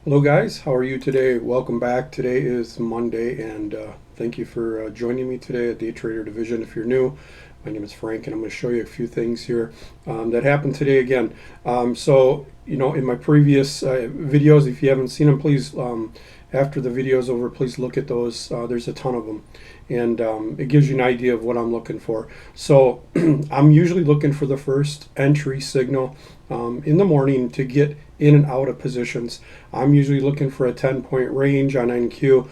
Hello guys, how are you today? Welcome back. Today is Monday and thank you for joining me today at Day Trader Division. If you're new, my name is Frank and I'm going to show you a few things here that happened today again. In my previous videos, if you haven't seen them, please, after the video's over, please look at those. There's a ton of them and it gives you an idea of what I'm looking for. So I'm usually looking for the first entry signal in the morning to get in and out of positions. I'm usually looking for a 10-point range on NQ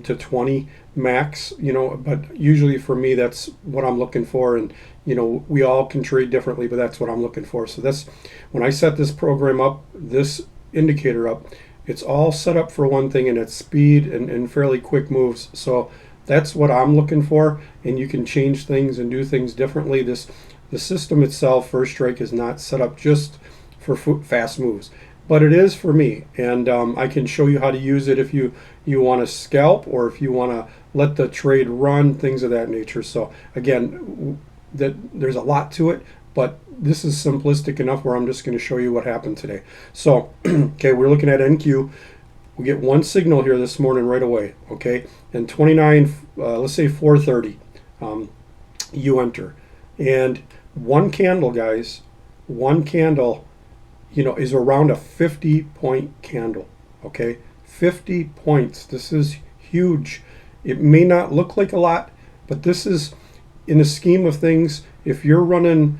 to 20 max, but usually for me that's what I'm looking for. And we all can trade differently, but that's what I'm looking for. So that's when I set this program up, this indicator up, it's all set up for one thing, and it's speed and fairly quick moves. So that's what I'm looking for, and you can change things and do things differently. The system itself, First Strike, is not set up just for fast moves, but it is for me, and I can show you how to use it if you want to scalp, or if you want to let the trade run, things of that nature. So again, there's a lot to it, but this is simplistic enough where I'm just going to show you what happened today. So okay, we're looking at NQ. We get one signal here this morning right away, okay, and 29, let's say 430, you enter, and one candle, guys, one candle, is around a 50-point candle, okay? 50 points. This is huge. It may not look like a lot, but this is, in the scheme of things, if you're running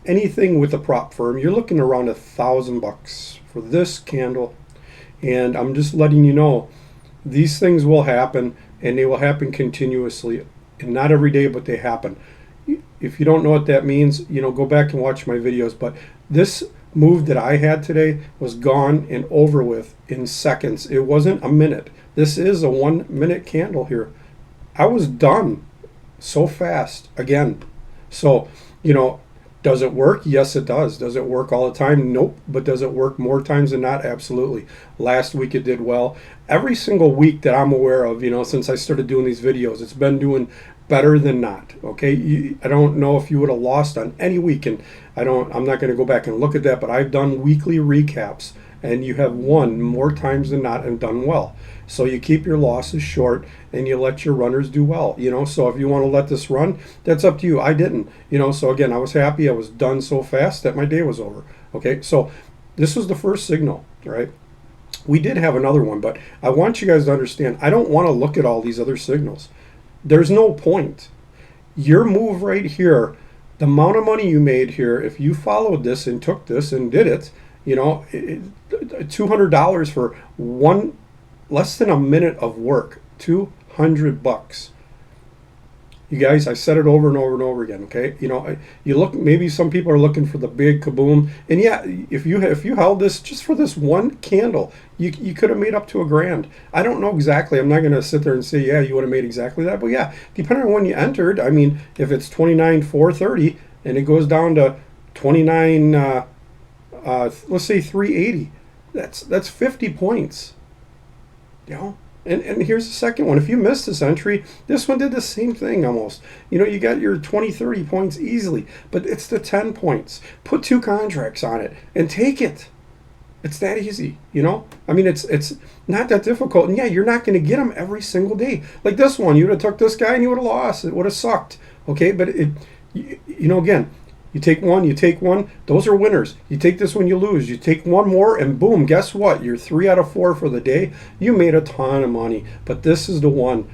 anything with a prop firm, you're looking around $1,000 for this candle. And I'm just letting you know, these things will happen, and they will happen continuously, and not every day, but they happen. If you don't know what that means, go back and watch my videos. But this move that I had today was gone and over with in seconds. It wasn't a minute. This is a 1 minute candle here. I was done so fast again. So, does it work? Yes, it does. Does it work all the time? Nope. But does it work more times than not? Absolutely. Last week it did well. Every single week that I'm aware of, since I started doing these videos, it's been doing better than not. Okay, I don't know if you would have lost on any week, and I'm not going to go back and look at that, but I've done weekly recaps, and you have won more times than not and done well. So you keep your losses short and you let your runners do well. So if you want to let this run, that's up to you. I didn't. So again, I was happy. I was done so fast that my day was over. Okay, so this was the first signal, right? We did have another one, but I want you guys to understand, I don't want to look at all these other signals. There's no point. Your move right here, the amount of money you made here, if you followed this and took this and did it, $200 for less than a minute of work, $200. You guys, I said it over and over and over again. Okay, you look. Maybe some people are looking for the big kaboom, and yeah, if you held this just for this one candle, you could have made up to $1,000. I don't know exactly. I'm not going to sit there and say, yeah, you would have made exactly that, but yeah, depending on when you entered. I mean, if it's 29,430 and it goes down to 29, let's say 380, that's 50 points. And here's the second one. If you missed this entry, this one did the same thing almost. You got your 20, 30 points easily, but it's the 10 points. Put 2 contracts on it and take it. It's that easy, I mean, it's not that difficult. And yeah, you're not going to get them every single day. Like this one, you would have took this guy and you would have lost. It would have sucked. Okay, but again, you take one, those are winners. You take this one, you lose. You take one more, and boom, guess what? You're 3 out of 4 for the day. You made a ton of money, but this is the one.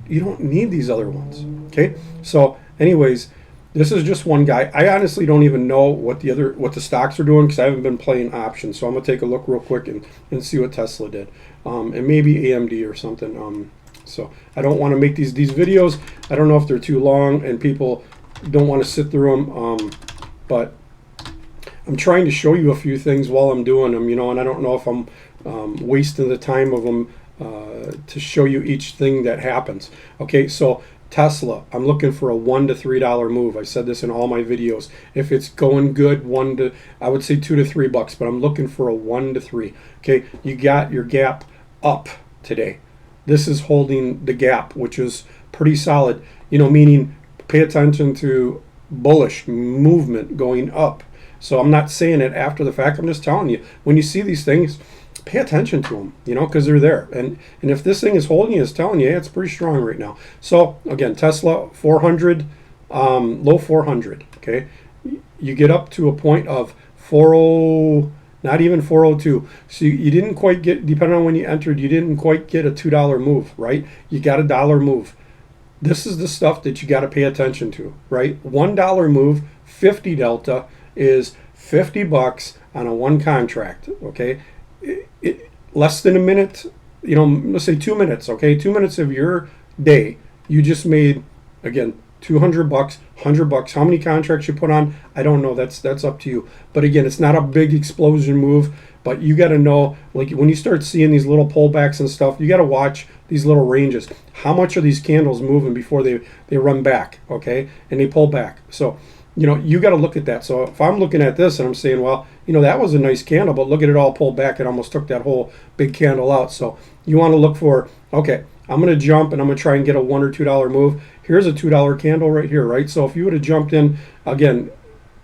You don't need these other ones, okay? So anyways, this is just one guy. I honestly don't even know what the stocks are doing, because I haven't been playing options. So I'm going to take a look real quick and see what Tesla did, and maybe AMD or something. So I don't want to make these videos. I don't know if they're too long and people don't want to sit through them, but I'm trying to show you a few things while I'm doing them, and I don't know if I'm wasting the time of them to show you each thing that happens. Okay, so Tesla, I'm looking for a $1 to $3 move. I said this in all my videos. If it's going good, I would say $2 to $3, but I'm looking for a 1 to 3. Okay, you got your gap up today. This is holding the gap, which is pretty solid, meaning pay attention to bullish movement going up. So I'm not saying it after the fact. I'm just telling you, when you see these things, pay attention to them, because they're there. And if this thing is holding you, it's telling you, hey, it's pretty strong right now. So again, Tesla 400, low 400. Okay, you get up to a point of 40, not even 402. So you didn't quite get, depending on when you entered, you didn't quite get a $2 move, right? You got a dollar move. This is the stuff that you got to pay attention to, right? $1 move, 50 delta is $50 on a one contract, okay? Less than a minute, let's say 2 minutes, okay? 2 minutes of your day, you just made, again, $200, $100. How many contracts you put on, I don't know. That's up to you. But again, it's not a big explosion move. But you got to know, like when you start seeing these little pullbacks and stuff, you got to watch these little ranges. How much are these candles moving before they run back, okay? And they pull back. So, you got to look at that. So if I'm looking at this and I'm saying, well, that was a nice candle, but look at it all pulled back. It almost took that whole big candle out. So you want to look for, okay, I'm going to jump and I'm going to try and get a $1 or $2 move. Here's a $2 candle right here, right? So if you would have jumped in, again,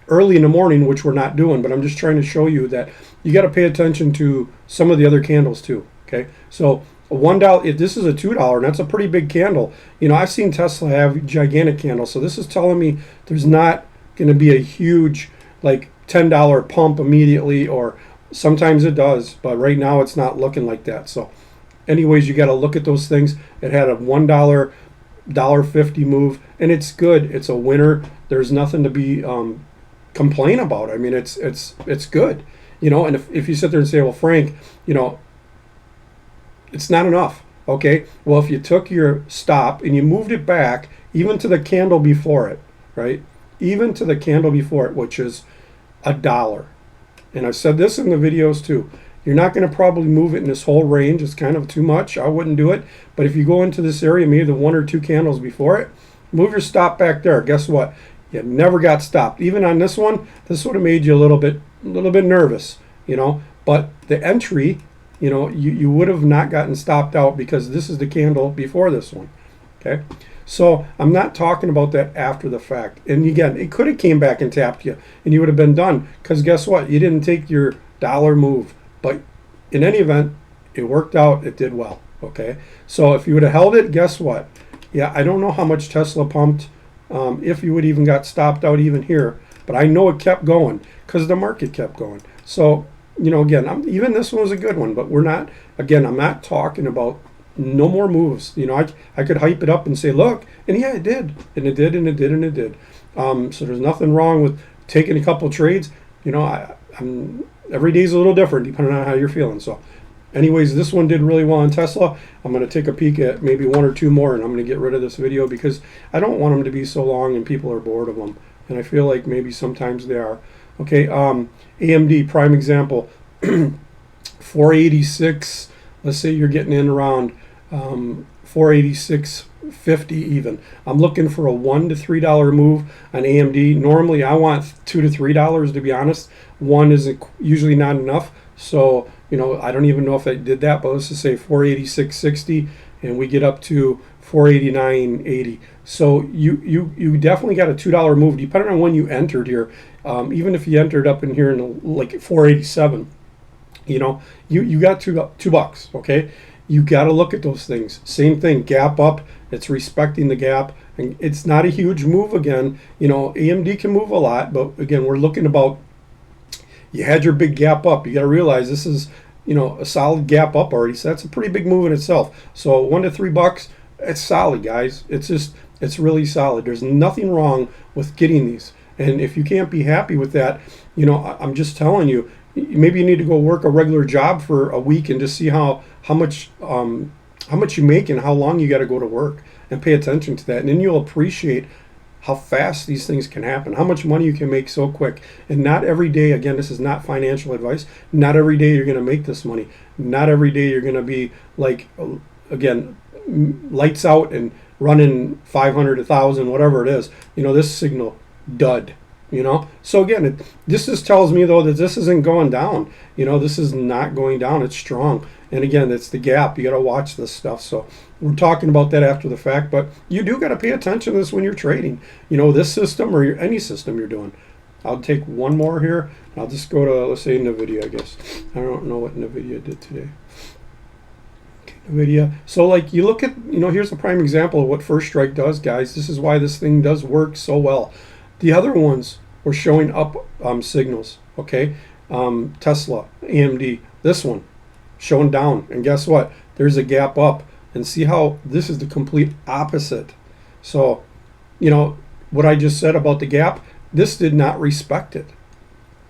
early in the morning, which we're not doing, but I'm just trying to show you that you got to pay attention to some of the other candles too, okay? So a $1, if this is a $2, and that's a pretty big candle. I've seen Tesla have gigantic candles, so this is telling me there's not going to be a huge, like, $10 pump immediately, or sometimes it does, but right now it's not looking like that. So anyways, you got to look at those things. It had a $1, $1.50 move, and it's good. It's a winner. There's nothing to be complain about. I mean, it's good, and if you sit there and say, well, Frank, it's not enough. Okay, well, if you took your stop and you moved it back even to the candle before it, right, even to the candle before it, which is $1, and I've said this in the videos too, you're not going to probably move it in this whole range. It's kind of too much. I wouldn't do it. But if you go into this area, maybe the 1 or 2 candles before it, move your stop back there. Guess what? You never got stopped. Even on this one, this would have made you a little bit nervous, But the entry, you would have not gotten stopped out because this is the candle before this one, okay? So I'm not talking about that after the fact. And again, it could have came back and tapped you, and you would have been done. Because guess what? You didn't take your dollar move. But in any event, it worked out. It did well, okay? So if you would have held it, guess what? Yeah, I don't know how much Tesla pumped. If you would even got stopped out even here, but I know it kept going because the market kept going. So, again, even this one was a good one, but I'm not talking about no more moves. I could hype it up and say, look, and yeah, it did, and it did, and it did, and it did. So there's nothing wrong with taking a couple trades. I'm every day's a little different depending on how you're feeling. So anyways, this one did really well on Tesla. I'm going to take a peek at maybe 1 or 2 more, and I'm going to get rid of this video because I don't want them to be so long and people are bored of them. And I feel like maybe sometimes they are. Okay, AMD, prime example, 486. Let's say you're getting in around 486.50 even. I'm looking for a $1 to $3 move on AMD. Normally, I want $2 to $3, to be honest. 1 is usually not enough. So, I don't even know if I did that, but let's just say 486.60, and we get up to 489.80. So you definitely got a $2 move, depending on when you entered here. Even if you entered up in here in like 487, you got $2, okay? You got to look at those things. Same thing, gap up. It's respecting the gap, and it's not a huge move again. AMD can move a lot, but again, we're looking about. You had your big gap up. You got to realize this is, a solid gap up already. So that's a pretty big move in itself. So $1 to $3, it's solid, guys. It's really solid. There's nothing wrong with getting these. And if you can't be happy with that, I'm just telling you, maybe you need to go work a regular job for a week and just see how much you make and how long you got to go to work, and pay attention to that. And then you'll appreciate how fast these things can happen, how much money you can make so quick. And not every day, again, this is not financial advice, not every day you're going to make this money. Not every day you're going to be like, again, lights out and running 500, 1,000, whatever it is. This signal, dud. So again, this just tells me though that this isn't going down. This is not going down. It's strong. And again, it's the gap. You got to watch this stuff. So we're talking about that after the fact, but you do got to pay attention to this when you're trading. This system or any system you're doing. I'll take one more here. I'll just go to, let's say, NVDA, I guess. I don't know what NVDA did today. Okay, NVIDIA. So like you look at, here's a prime example of what First Strike does, guys. This is why this thing does work so well. The other ones were showing up signals, okay? Tesla, AMD, this one showing down. And guess what? There's a gap up. And see how this is the complete opposite. So, what I just said about the gap, this did not respect it.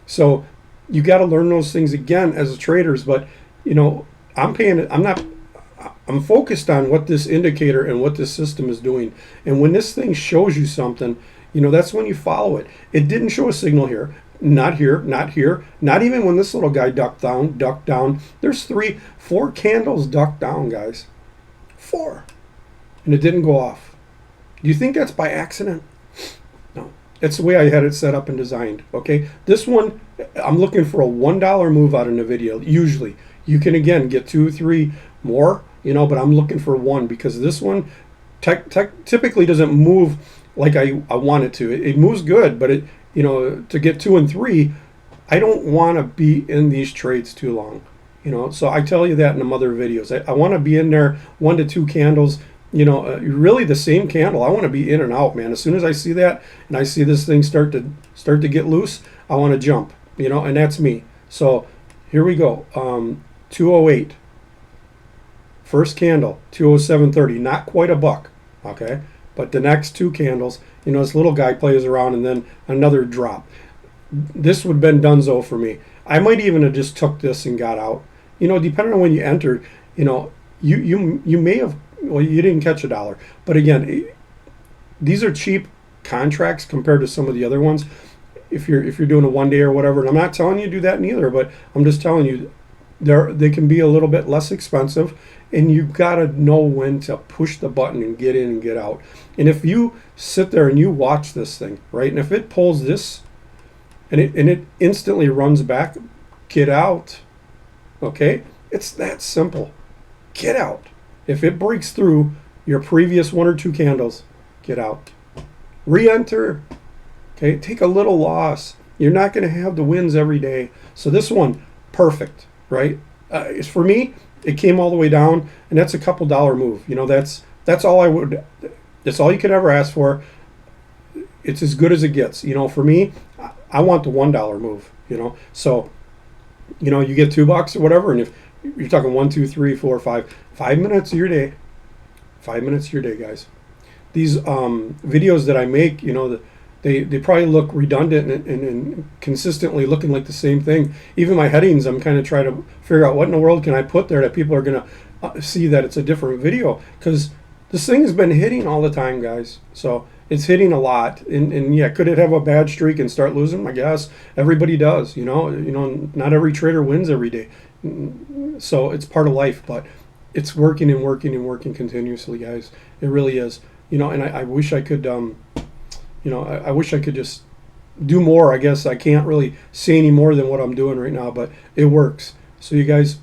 So you got to learn those things again as traders. But, I'm focused on what this indicator and what this system is doing. And when this thing shows you something, that's when you follow it. It didn't show a signal here. Not here, not here, not even when this little guy ducked down. There's 4 candles ducked down, guys. 4. And it didn't go off. Do you think that's by accident? No. It's the way I had it set up and designed. Okay. This one, I'm looking for a $1 move out of NVIDIA. Usually. You can, again, get 2, 3 more, but I'm looking for 1 because this one typically doesn't move like I want it to. It moves good, but to get 2 and 3, I don't want to be in these trades too long. So I tell you that in the other videos. I want to be in there 1 to 2 candles, really the same candle. I want to be in and out, man. As soon as I see that and I see this thing start to get loose, I want to jump, and that's me. So here we go. 208. First candle, 207.30. Not quite a buck, okay? But the next 2 candles, this little guy plays around and then another drop. This would have been donezo for me. I might even have just took this and got out. Depending on when you entered, you may have, well, you didn't catch $1. But again, these are cheap contracts compared to some of the other ones. If you're doing a 1 day or whatever, and I'm not telling you to do that neither, but I'm just telling you they can be a little bit less expensive, and you've got to know when to push the button and get in and get out. And if you sit there and you watch this thing, right, and if it pulls this and it instantly runs back, get out. Okay? It's that simple. Get out. If it breaks through your previous 1 or 2 candles, get out. Re-enter. Okay? Take a little loss. You're not going to have the wins every day. So this one, perfect, right? For me, it came all the way down, and that's a couple dollar move. That's all that's all you could ever ask for. It's as good as it gets. For me, I want the $1 move, So, you get $2 or whatever, and if you're talking 1, 2, 3, 4, 5 minutes of your day. 5 minutes of your day, guys. These videos that I make, they probably look redundant and consistently looking like the same thing. Even my headings, I'm kind of trying to figure out what in the world can I put there that people are going to see that it's a different video, because this thing has been hitting all the time, guys. So it's hitting a lot, and yeah, could it have a bad streak and start losing? I guess everybody does. Not every trader wins every day, so it's part of life. But it's working and working and working continuously, guys. It really is. And I wish I could. I wish I could just do more. I guess I can't really say any more than what I'm doing right now, but it works. So you guys,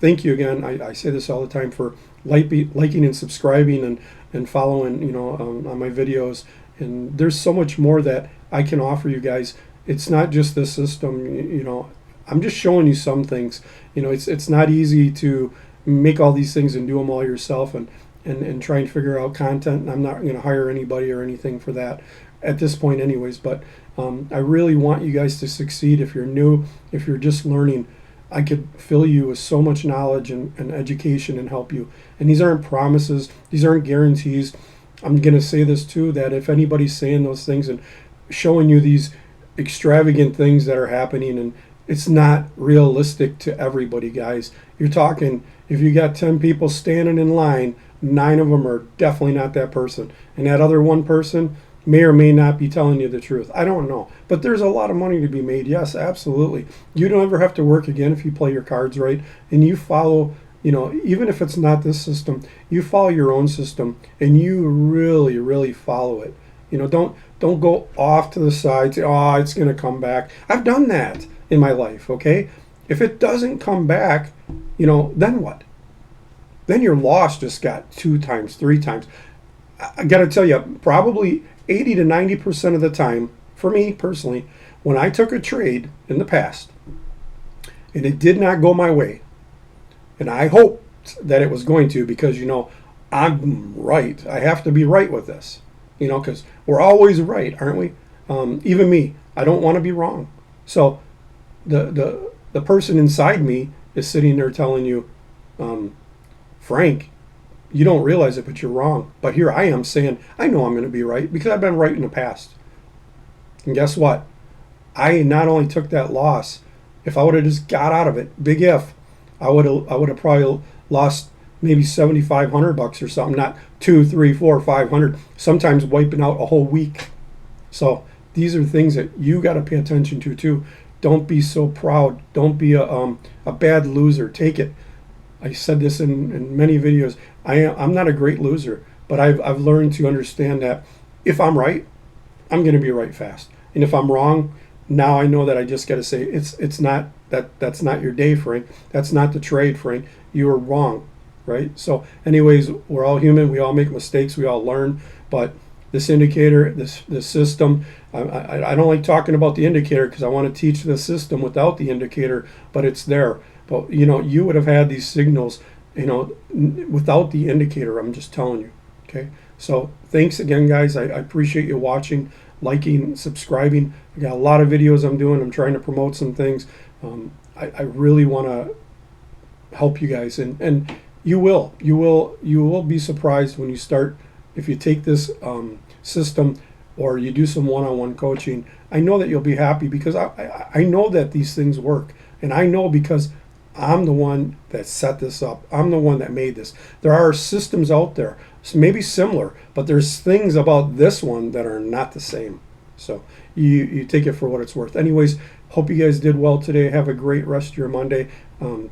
thank you again. I say this all the time for liking and subscribing and following, on my videos. And there's so much more that I can offer you guys. It's not just this system, I'm just showing you some things. It's not easy to make all these things and do them all yourself and try and figure out content. I'm not going to hire anybody or anything for that at this point anyways, but I really want you guys to succeed. If you're new, if you're just learning, I could fill you with so much knowledge and education and help you. And these aren't promises. These aren't guarantees. I'm going to say this too, that if anybody's saying those things and showing you these extravagant things that are happening, and it's not realistic to everybody, guys. You're talking, if you got 10 people standing in line, 9 of them are definitely not that person. And that other 1 person may or may not be telling you the truth. I don't know. But there's a lot of money to be made. Yes, absolutely. You don't ever have to work again if you play your cards right and you follow, even if it's not this system, you follow your own system and you really, really follow it. Don't go off to the side, say, oh, it's going to come back. I've done that in my life, okay? If it doesn't come back, then what? Then your loss just got 2 times, 3 times. I got to tell you, probably 80 to 90% of the time, for me personally, when I took a trade in the past and it did not go my way, and I hoped that it was going to, because, you know, I'm right. I have to be right with this, you know, because we're always right, aren't we? Even me, I don't want to be wrong. So the person inside me is sitting there telling you, Frank, you don't realize it, but you're wrong. But here I am saying, I know I'm going to be right because I've been right in the past. And guess what? I not only took that loss, if I would have just got out of it, big if, I would have probably lost maybe $7,500 or something, not 2, 3, 4, 500, sometimes wiping out a whole week. So these are things that you got to pay attention to too. Don't be so proud. Don't be a bad loser. Take it. I said this in many videos. I'm not a great loser, but I've learned to understand that if I'm right, I'm going to be right fast. And if I'm wrong, now I know that I just got to say it's not that's not your day, Frank. That's not the trade, Frank. You were wrong, right? So anyways, we're all human. We all make mistakes. We all learn. But this indicator, this system, I don't like talking about the indicator because I want to teach the system without the indicator, but it's there. But, you know, you would have had these signals, you know, without the indicator. I'm just telling you. Okay. So thanks again, guys. I appreciate you watching, liking, subscribing. I got a lot of videos I'm doing. I'm trying to promote some things. I really want to help you guys, and you will be surprised when you start, if you take this system or you do some one-on-one coaching. I know that you'll be happy because I know that these things work, and I know because I'm the one that set this up. I'm the one that made this. There are systems out there, maybe similar, but there's things about this one that are not the same. So you take it for what it's worth. Anyways, hope you guys did well today. Have a great rest of your Monday.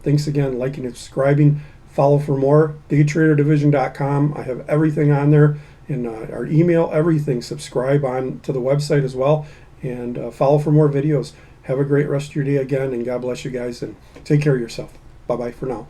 Thanks again, liking and subscribing. Follow for more, daytraderdivision.com. I have everything on there, and our email, everything. Subscribe on to the website as well, and follow for more videos. Have a great rest of your day again, and God bless you guys, and take care of yourself. Bye-bye for now.